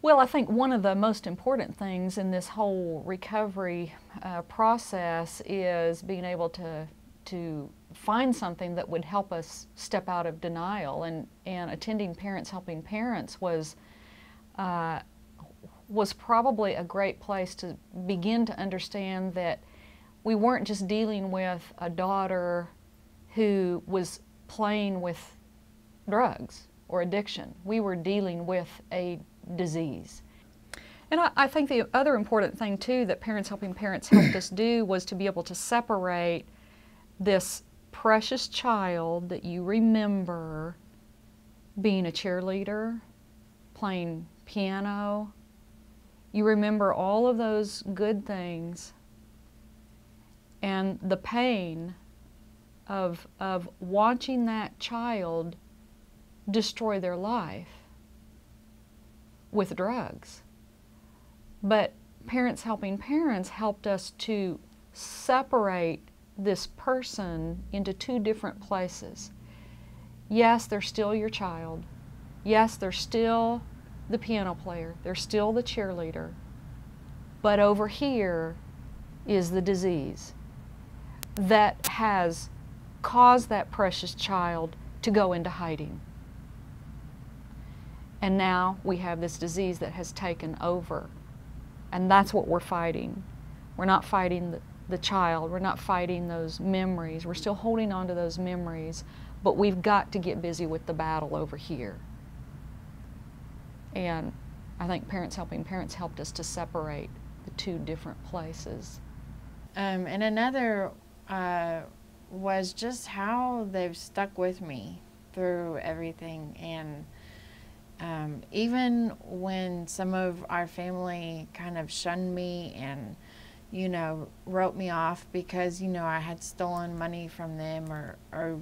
Well, I think one of the most important things in this whole recovery process is being able to find something that would help us step out of denial. And attending Parents Helping Parents was probably a great place to begin to understand that we weren't just dealing with a daughter who was playing with drugs or addiction. We were dealing with a disease. And I think the other important thing too that Parents Helping Parents helped us do was to be able to separate this precious child that you remember being a cheerleader, playing piano. You remember all of those good things, and the pain of watching that child destroy their life with drugs. But Parents Helping Parents helped us to separate this person into two different places. Yes, they're still your child. Yes, they're still the piano player. They're still the cheerleader. But over here is the disease that has caused that precious child to go into hiding. And now we have this disease that has taken over. And that's what we're fighting. We're not fighting the child. We're not fighting those memories. We're still holding on to those memories, but we've got to get busy with the battle over here. And I think Parents Helping Parents helped us to separate the two different places. And another was just how they've stuck with me through everything. And even when some of our family kind of shunned me and, you know, wrote me off because, you know, I had stolen money from them or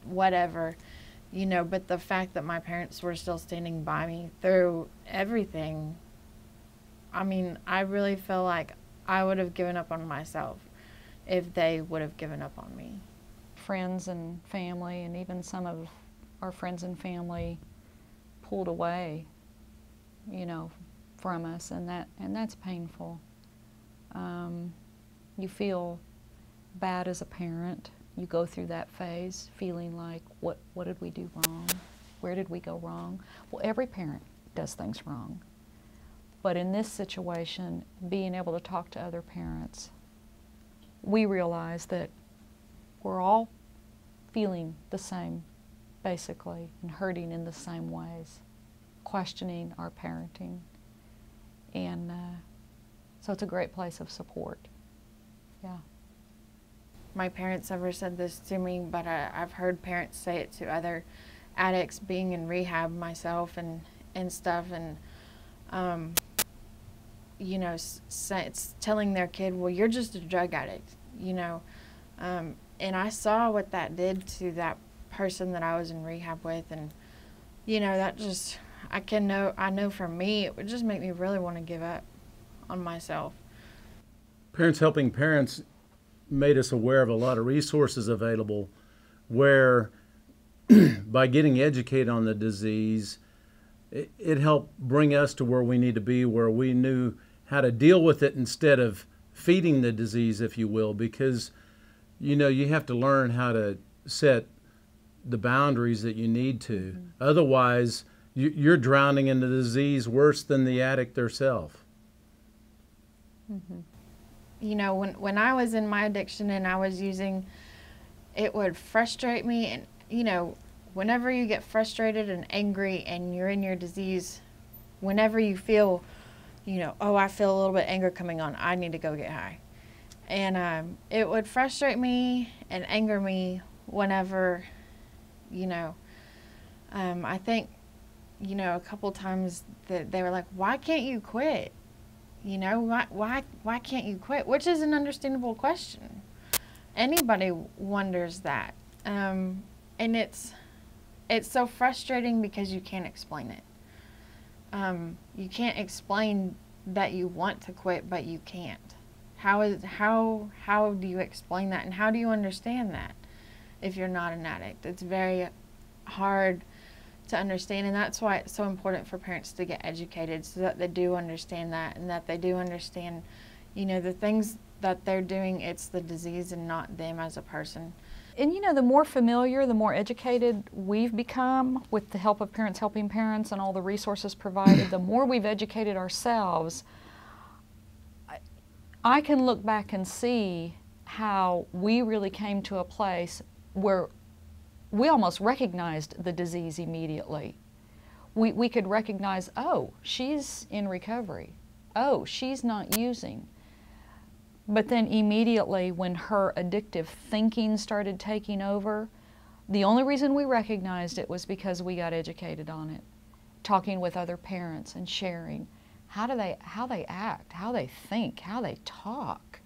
whatever, you know, but the fact that my parents were still standing by me through everything, I mean, I really feel like I would have given up on myself if they would have given up on me. Friends and family, and even some of our friends and family pulled away, you know, from us, and that's painful. You feel bad as a parent. You go through that phase feeling like, what did we do wrong? Where did we go wrong? Well, every parent does things wrong. But in this situation, being able to talk to other parents, we realize that we're all feeling the same, basically, and hurting in the same ways, questioning our parenting. And so it's a great place of support. Yeah. My parents never said this to me, but I've heard parents say it to other addicts, being in rehab myself and stuff, and you know, it's telling their kid, well, you're just a drug addict, you know. And I saw what that did to that person that I was in rehab with, and you know, that just, I know for me, it would just make me really want to give up on myself. Parents Helping Parents made us aware of a lot of resources available where by getting educated on the disease, it helped bring us to where we need to be, where we knew how to deal with it instead of feeding the disease, if you will, because you know, you have to learn how to set the boundaries that you need to. Mm-hmm. Otherwise, you're drowning in the disease worse than the addict herself. Mm-hmm. You know, when I was in my addiction and I was using, it would frustrate me. And, you know, whenever you get frustrated and angry and you're in your disease, whenever you feel, you know, oh, I feel a little bit of anger coming on, I need to go get high. And it would frustrate me and anger me whenever, you know, I think, you know, a couple times that they were like, why can't you quit? You know, why can't you quit? Which is an understandable question. Anybody wonders that. And it's so frustrating because you can't explain it. You can't explain that you want to quit, but you can't. How do you explain that, and how do you understand that if you're not an addict? It's very hard to understand, and that's why it's so important for parents to get educated so that they do understand that, and that they do understand, you know, the things that they're doing, it's the disease and not them as a person. And you know, the more familiar, the more educated we've become with the help of Parents Helping Parents and all the resources provided, the more we've educated ourselves, I can look back and see how we really came to a place where we almost recognized the disease immediately. We could recognize, oh, she's in recovery. Oh, she's not using. But then immediately when her addictive thinking started taking over, the only reason we recognized it was because we got educated on it, talking with other parents and sharing how they act, how they think, how they talk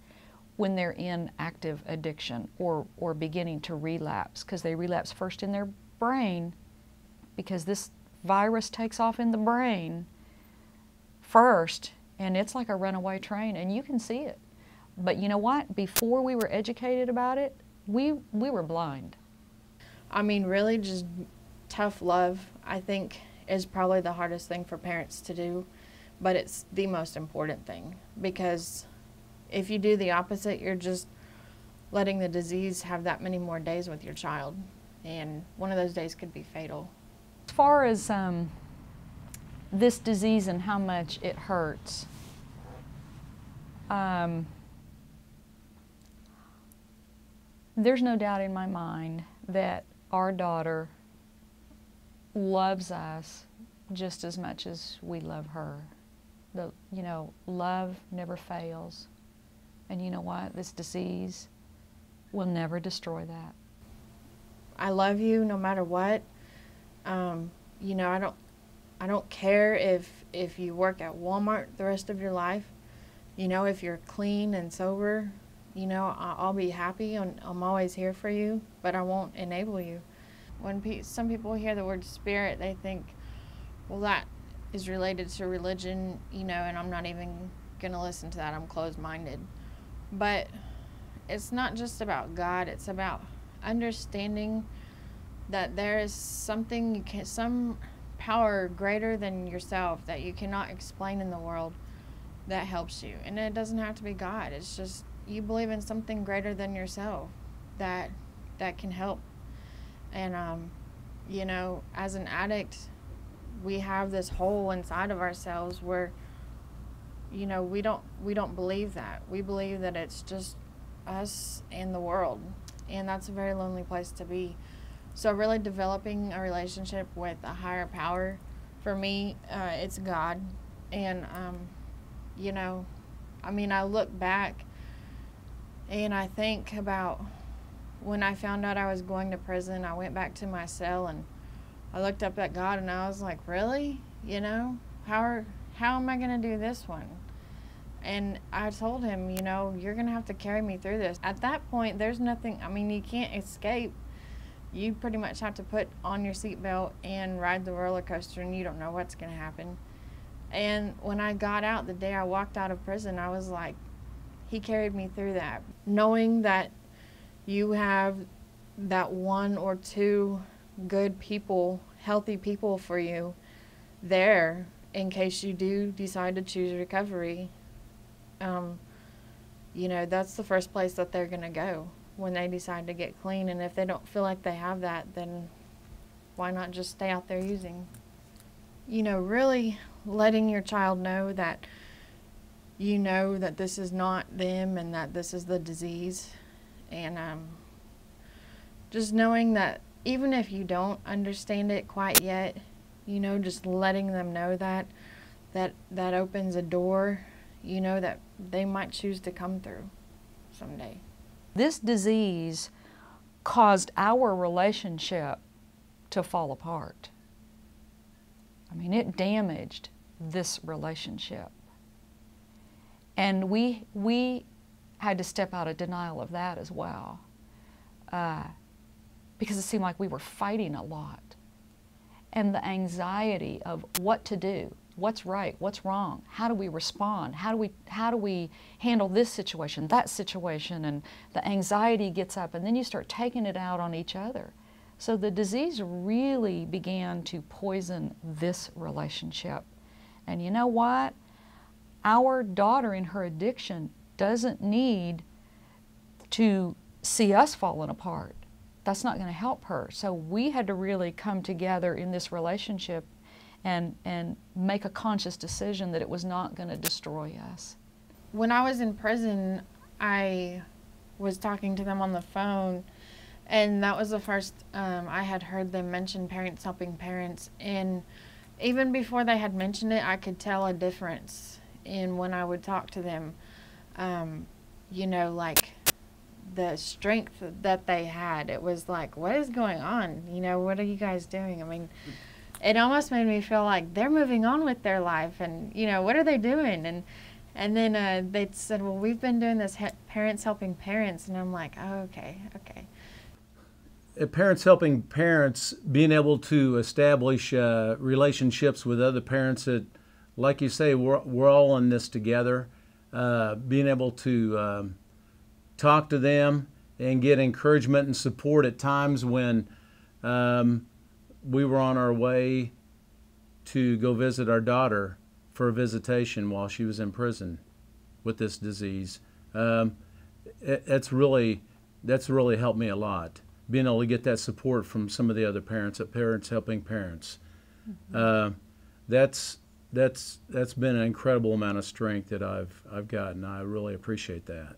when they're in active addiction or beginning to relapse, because they relapse first in their brain, because this virus takes off in the brain first, and it's like a runaway train, and you can see it. But you know what? Before we were educated about it, we were blind. I mean, really just tough love, I think, is probably the hardest thing for parents to do, but it's the most important thing, because if you do the opposite, you're just letting the disease have that many more days with your child, and one of those days could be fatal. As far as this disease and how much it hurts, there's no doubt in my mind that our daughter loves us just as much as we love her. You know, love never fails. And you know what? This disease will never destroy that. I love you no matter what. You know, I don't care if you work at Walmart the rest of your life. You know, if you're clean and sober, you know, I'll be happy, and I'm always here for you, but I won't enable you. When some people hear the word spirit, they think, well, that is related to religion, you know, and I'm not even going to listen to that. I'm closed-minded. But it's not just about God. It's about understanding that there is something, some power greater than yourself that you cannot explain in the world that helps you. And it doesn't have to be God. It's just you believe in something greater than yourself that can help. And you know, as an addict, we have this hole inside of ourselves where, you know, we don't believe that. We believe that it's just us and the world, and that's a very lonely place to be. So really developing a relationship with a higher power, for me, it's God. And you know, I mean, I look back and I think about when I found out I was going to prison. I went back to my cell and I looked up at God and I was like, really? You know, how am I going to do this one? And I told him, you know, you're going to have to carry me through this. At that point, there's nothing, I mean, you can't escape. You pretty much have to put on your seatbelt and ride the roller coaster, and you don't know what's going to happen. And when I got out, the day I walked out of prison, I was like, he carried me through that. Knowing that you have that one or two good people, healthy people for you there in case you do decide to choose recovery, you know, that's the first place that they're going to go when they decide to get clean. And if they don't feel like they have that, then why not just stay out there using? You know, really letting your child know that you know that this is not them and that this is the disease. And just knowing that even if you don't understand it quite yet, you know, just letting them know that opens a door, you know, that they might choose to come through someday. This disease caused our relationship to fall apart. I mean, it damaged this relationship. And we had to step out of denial of that as well, because it seemed like we were fighting a lot. And the anxiety of what to do, what's right, what's wrong, how do we respond, how do we handle this situation, that situation, and the anxiety gets up, and then you start taking it out on each other. So the disease really began to poison this relationship. And you know what? Our daughter in her addiction doesn't need to see us falling apart. That's not going to help her. So we had to really come together in this relationship and make a conscious decision that it was not going to destroy us. When I was in prison, I was talking to them on the phone, and that was the first I had heard them mention parents helping parents. And even before they had mentioned it, I could tell a difference in when I would talk to them. You know, like the strength that they had. It was like, what is going on? You know, what are you guys doing? I mean, it almost made me feel like they're moving on with their life, and, you know, what are they doing? And then they said, well, we've been doing this parents helping parents, and I'm like, oh, okay. Parents helping parents, being able to establish relationships with other parents that, like you say, we're all in this together. Being able to talk to them and get encouragement and support at times when we were on our way to go visit our daughter for a visitation while she was in prison with this disease. That's really helped me a lot, being able to get that support from some of the other parents at Parents Helping Parents. Mm-hmm. That's been an incredible amount of strength that I've gotten. I really appreciate that.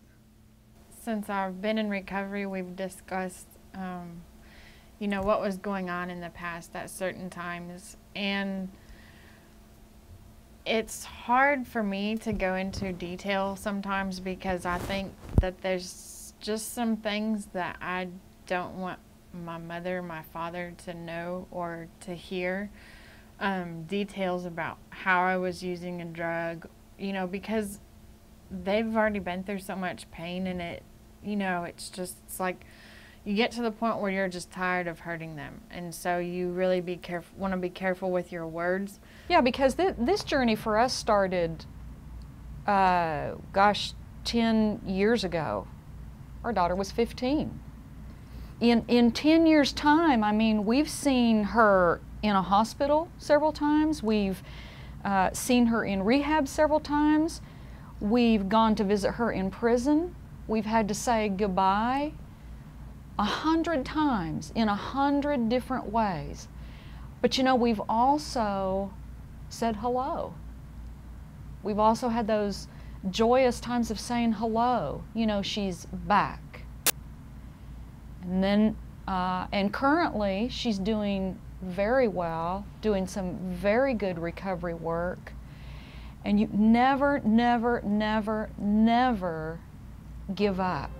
Since I've been in recovery, we've discussed, you know, what was going on in the past at certain times. And it's hard for me to go into detail sometimes because I think that there's just some things that I don't want my mother, my father to know or to hear. Details about how I was using a drug, you know, because they've already been through so much pain, and it, you know, it's like you get to the point where you're just tired of hurting them, and so you really want to be careful with your words. Yeah, because this journey for us started, 10 years ago. Our daughter was 15. In 10 years' time, I mean, we've seen her in a hospital several times. We've seen her in rehab several times. We've gone to visit her in prison. We've had to say goodbye 100 times in 100 different ways. But you know, we've also said hello. We've also had those joyous times of saying hello. You know, she's back. And then, and currently she's doing very well, doing some very good recovery work. And you never, never, never, never give up.